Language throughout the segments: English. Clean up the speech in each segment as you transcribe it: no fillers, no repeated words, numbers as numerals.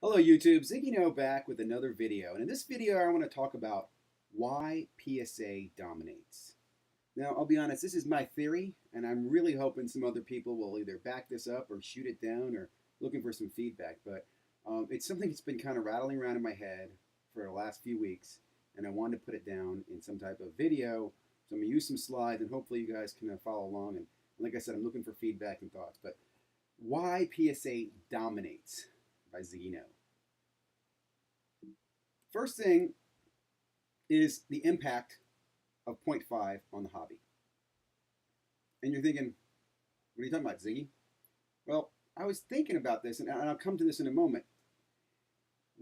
Hello YouTube, ZiggyNo back with another video. And in this video I want to talk about why PSA dominates. Now I'll be honest, this is my theory and I'm really hoping some other people will either back this up or shoot it down or looking for some feedback. But it's something that's been kind of rattling around in my head for the last few weeks and I wanted to put it down in some type of video. So I'm going to use some slides and hopefully you guys can follow along. And like I said, I'm looking for feedback and thoughts. But why PSA dominates by ZiggyNo. First thing is the impact of point 0.5 on the hobby. And you're thinking, what are you talking about, Ziggy? Well, I was thinking about this, and I'll come to this in a moment.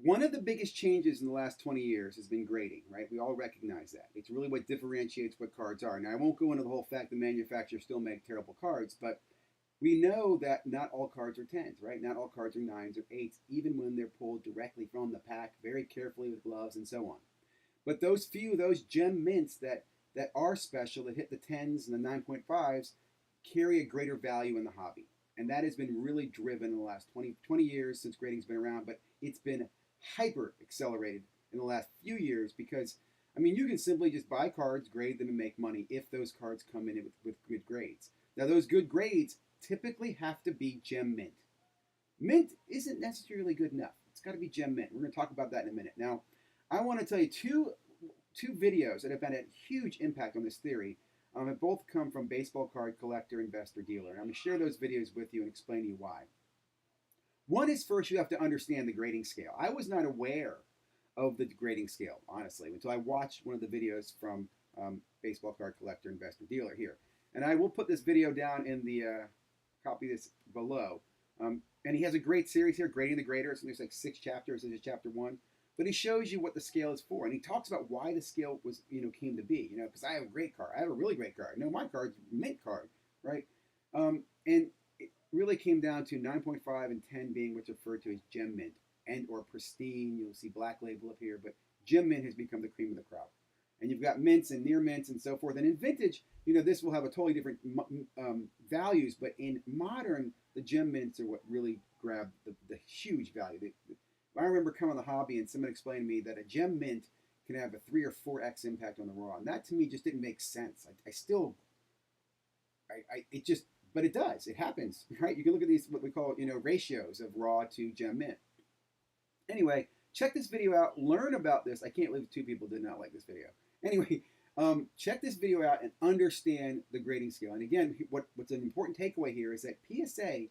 One of the biggest changes in the last 20 years has been grading, right? We all recognize that. It's really what differentiates what cards are. Now, I won't go into the whole fact that manufacturers still make terrible cards, but we know that not all cards are 10s, right? Not all cards are 9s or 8s, even when they're pulled directly from the pack, very carefully with gloves and so on. But those gem mints that are special, that hit the 10s and the 9.5s, carry a greater value in the hobby. And that has been really driven in the last 20 years since grading's been around, but it's been hyper accelerated in the last few years because, I mean, you can simply just buy cards, grade them, and make money if those cards come in with good grades. Now, those good grades typically have to be gem mint. Mint isn't necessarily good enough. It's got to be gem mint. We're going to talk about that in a minute. Now, I want to tell you two videos that have had a huge impact on this theory. Have both come from baseball card collector, investor, dealer. And I'm going to share those videos with you and explain to you why. One is first you have to understand the grading scale. I was not aware of the grading scale, honestly, until I watched one of the videos from baseball card collector, investor, dealer here. And I will put this video down in the copy this below. And he has a great series here, Grading the Grader. So there's like 6 chapters. This is chapter 1. But he shows you what the scale is for, and he talks about why the scale was, came to be. Because I have a great card. I have a really great card. No, my card's a mint card, right? And it really came down to 9.5 and 10 being what's referred to as gem mint and or pristine. You'll see black label up here, but gem mint has become the cream of the crop. And you've got mints and near mints and so forth. And in vintage, this will have a totally different values, but in modern, the gem mints are what really grab the huge value. I remember coming to the hobby and someone explained to me that a gem mint can have a 3 or 4x impact on the raw, and that to me just didn't make sense. It just, but it does. It happens, right? You can look at these what we call ratios of raw to gem mint. Anyway, check this video out. Learn about this. I can't believe 2 people did not like this video. Anyway, check this video out and understand the grading scale. And again, what's an important takeaway here is that PSA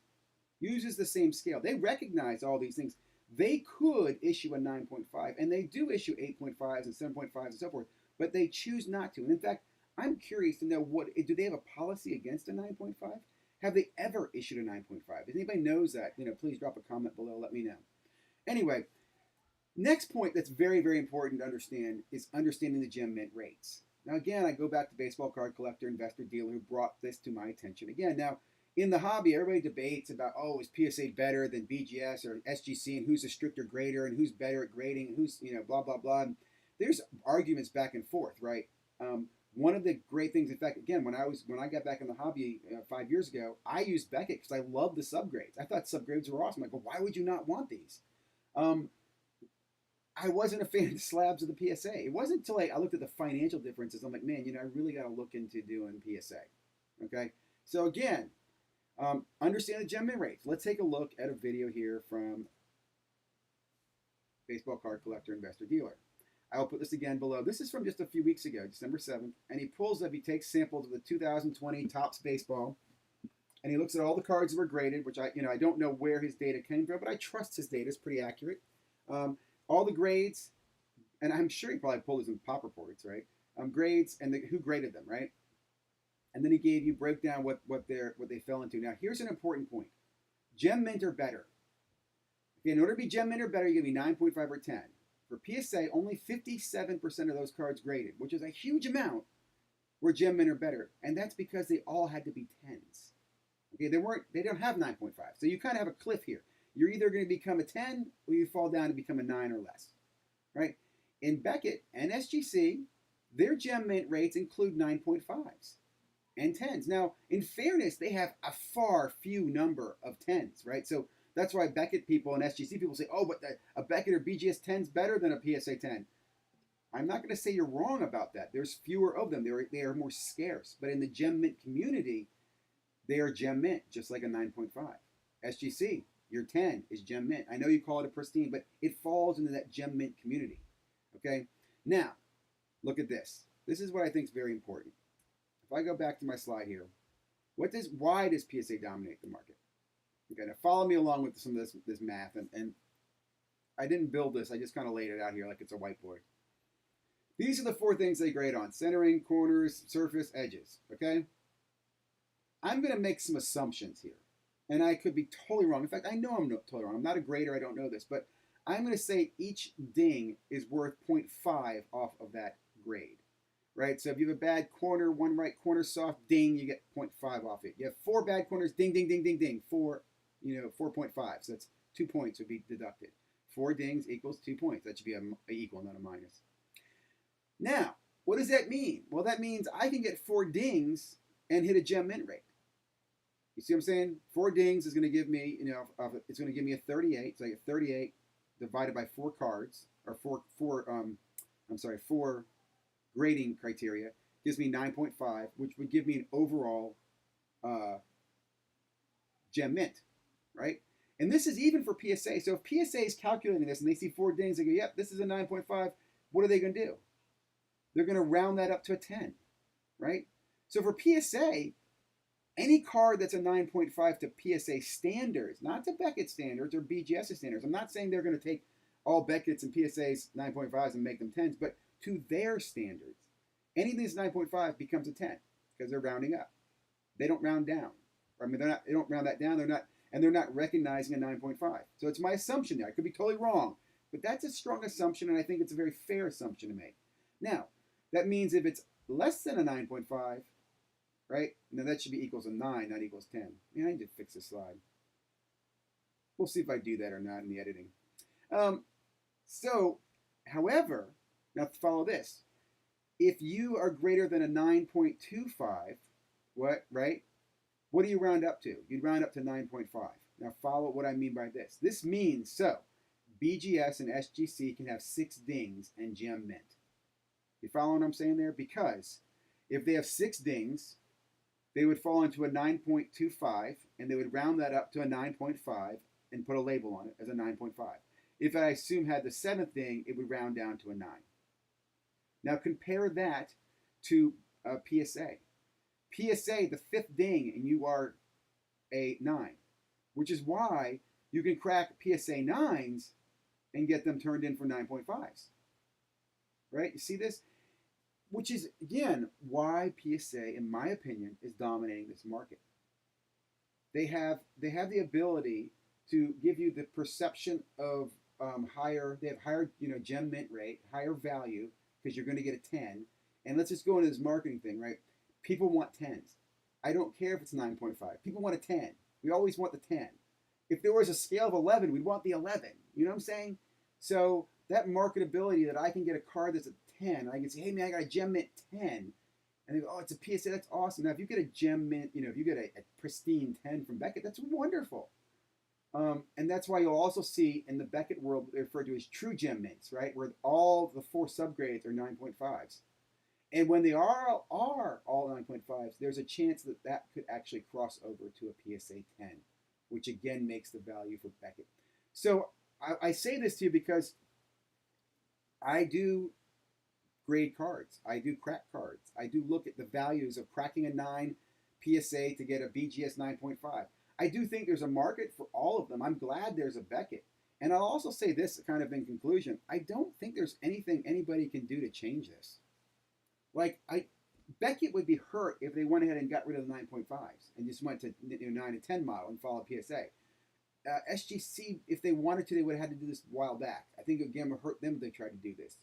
uses the same scale. They recognize all these things. They could issue a 9.5, and they do issue 8.5s and 7.5s and so forth, but they choose not to. And in fact, I'm curious to know do they have a policy against a 9.5? Have they ever issued a 9.5? If anybody knows that, please drop a comment below. Let me know. Anyway, next point that's very, very important to understand is understanding the gem mint rates. Now, again, I go back to baseball card collector, investor, dealer who brought this to my attention. Again, now, in the hobby, everybody debates about, is PSA better than BGS or SGC, and who's a stricter grader, and who's better at grading, and who's, blah, blah, blah. And there's arguments back and forth, right? One of the great things, in fact, again, when I got back in the hobby 5 years ago, I used Beckett because I love the subgrades. I thought subgrades were awesome. I go, why would you not want these? I wasn't a fan of the slabs of the PSA. It wasn't until I looked at the financial differences. I'm like, man, I really got to look into doing PSA. Okay? So again, understand the gem mint rates. Let's take a look at a video here from baseball card collector, investor, dealer. I will put this again below. This is from just a few weeks ago, December 7th. And he takes samples of the 2020 Topps baseball. And he looks at all the cards that were graded, which I don't know where his data came from, but I trust his data is pretty accurate. All the grades, and I'm sure he probably pulled this in pop reports, right? Grades and who graded them, right? And then he gave you breakdown what they fell into. Now, here's an important point. Gem mint or better. Okay, in order to be gem mint or better, you're going to be 9.5 or 10. For PSA, only 57% of those cards graded, which is a huge amount, were gem mint or better. And that's because they all had to be 10s. Okay, they don't have 9.5. So you kind of have a cliff here. You're either going to become a 10 or you fall down to become a 9 or less. Right? In Beckett and SGC, their gem mint rates include 9.5s. And 10s. Now, in fairness, they have a far few number of 10s, right? So That's why Beckett people and SGC people say, oh, but a Beckett or BGS 10 is better than a PSA 10. I'm not going to say you're wrong about that. There's fewer of them. They are more scarce. But in the gem mint community, they are gem mint, just like a 9.5. SGC, your 10 is gem mint. I know you call it a pristine, but it falls into that gem mint community. Okay? Now, look at this. This is what I think is very important. If I go back to my slide here, why does PSA dominate the market? Okay, now follow me along with some of this math. And I didn't build this. I just kind of laid it out here like it's a whiteboard. These are the 4 things they grade on: centering, corners, surface, edges. Okay? I'm going to make some assumptions here. And I could be totally wrong. In fact, I know I'm totally wrong. I'm not a grader. I don't know this. But I'm going to say each ding is worth 0.5 off of that grade. Right? So if you have a bad corner, 1 right corner soft, ding, you get 0.5 off it. You have 4 bad corners, ding, ding, ding, ding, ding. 4.5. So that's 2 points would be deducted. 4 dings equals 2 points. That should be an equal, not a minus. Now, what does that mean? Well, that means I can get 4 dings and hit a gem mint rate. You see what I'm saying? 4 dings is going to give me, it's going to give me a 38. So I get 38 divided by 4 cards, or 4 grading criteria, gives me 9.5, which would give me an overall gem mint, right? And this is even for PSA. So if PSA is calculating this and they see 4 dings, they go, yep, this is a 9.5. What are they going to do? They're going to round that up to a 10, right? So for PSA, any card that's a 9.5 to PSA standards, not to Beckett standards or BGS standards. I'm not saying they're going to take all Beckett's and PSA's 9.5s and make them 10s, but to their standards, anything that's 9.5 becomes a 10 because they're rounding up. They don't round down. I mean, they don't round that down. They're not recognizing a 9.5. So it's my assumption there. I could be totally wrong, but that's a strong assumption, and I think it's a very fair assumption to make. Now, that means if it's less than a 9.5, right? Now that should be equals a 9, not equals 10. Man, I need to fix this slide. We'll see if I do that or not in the editing. However, now follow this. If you are greater than a 9.25, right? What do you round up to? You'd round up to 9.5. Now follow what I mean by this. This means, BGS and SGC can have 6 dings and gem mint. You follow what I'm saying there? Because if they have 6 dings, they would fall into a 9.25, and they would round that up to a 9.5 and put a label on it as a 9.5. If I assume had the 7th ding, it would round down to a 9. Now compare that to PSA. PSA, the 5th ding, and you are a 9, which is why you can crack PSA 9s and get them turned in for 9.5s. Right? You see this? Which is, again, why PSA, in my opinion, is dominating this market. They have the ability to give you the perception of higher gem mint rate, higher value, because you're going to get a 10. And let's just go into this marketing thing, right? People want 10s. I don't care if it's 9.5. People want a 10. We always want the 10. If there was a scale of 11, we'd want the 11. You know what I'm saying? So that marketability that I can get a card that's a 10, I can say, hey man, I got a gem mint 10. And they go, oh, it's a PSA, that's awesome. Now if you get a gem mint, if you get a pristine 10 from Beckett, that's wonderful. And that's why you'll also see in the Beckett world what they refer to as true gem mints, right? Where all the 4 subgrades are 9.5s. And when they are all 9.5s, there's a chance that could actually cross over to a PSA 10, which again makes the value for Beckett. So I say this to you because I do grade cards. I do crack cards. I do look at the values of cracking a 9 PSA to get a BGS 9.5. I do think there's a market for all of them. I'm glad there's a Beckett. And I'll also say this kind of in conclusion. I don't think there's anything anybody can do to change this. Beckett would be hurt if they went ahead and got rid of the 9.5s and just went to 9 and 10 model and followed PSA. SGC, if they wanted to, they would have had to do this a while back. I think again, it would hurt them if they tried to do this.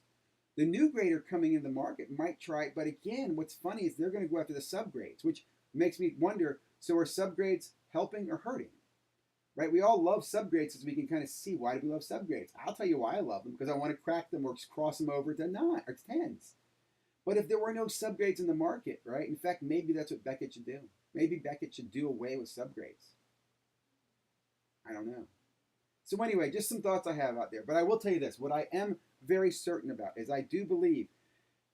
The new grader coming in the market might try it, but again, what's funny is they're going to go after the subgrades, which makes me wonder, so are subgrades helping or hurting? Right? We all love subgrades so we can kind of see why do we love subgrades. I'll tell you why I love them, because I want to crack them or cross them over to 9 or 10s. But if there were no subgrades in the market, right? In fact, maybe that's what Beckett should do. Maybe Beckett should do away with subgrades. I don't know. So anyway, just some thoughts I have out there. But I will tell you this, what I am very certain about is I do believe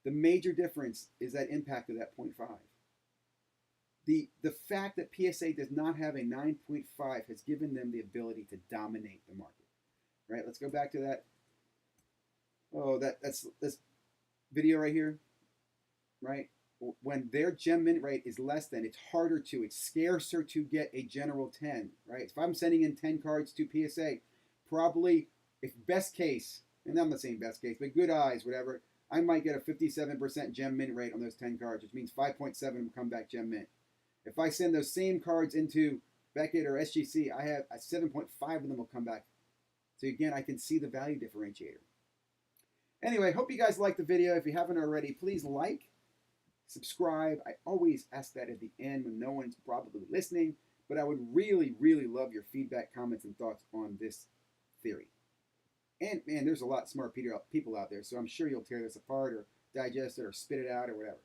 the major difference is that impact of that 0.5. The fact that PSA does not have a 9.5 has given them the ability to dominate the market. Right? Let's go back to that. Oh, that's this video right here. Right? When their gem mint rate is less than, it's harder to, it's scarcer to get a general 10. Right? If I'm sending in 10 cards to PSA, probably, if best case, and I'm not saying best case, but good eyes, whatever, I might get a 57% gem mint rate on those 10 cards, which means 5.7 will come back gem mint. If I send those same cards into Beckett or SGC, I have a 7.5 of them will come back. So again, I can see the value differentiator. Anyway, hope you guys liked the video. If you haven't already, please like, subscribe. I always ask that at the end when no one's probably listening, but I would really, really love your feedback, comments, and thoughts on this theory. And man, there's a lot of smart people out there, so I'm sure you'll tear this apart or digest it or spit it out or whatever.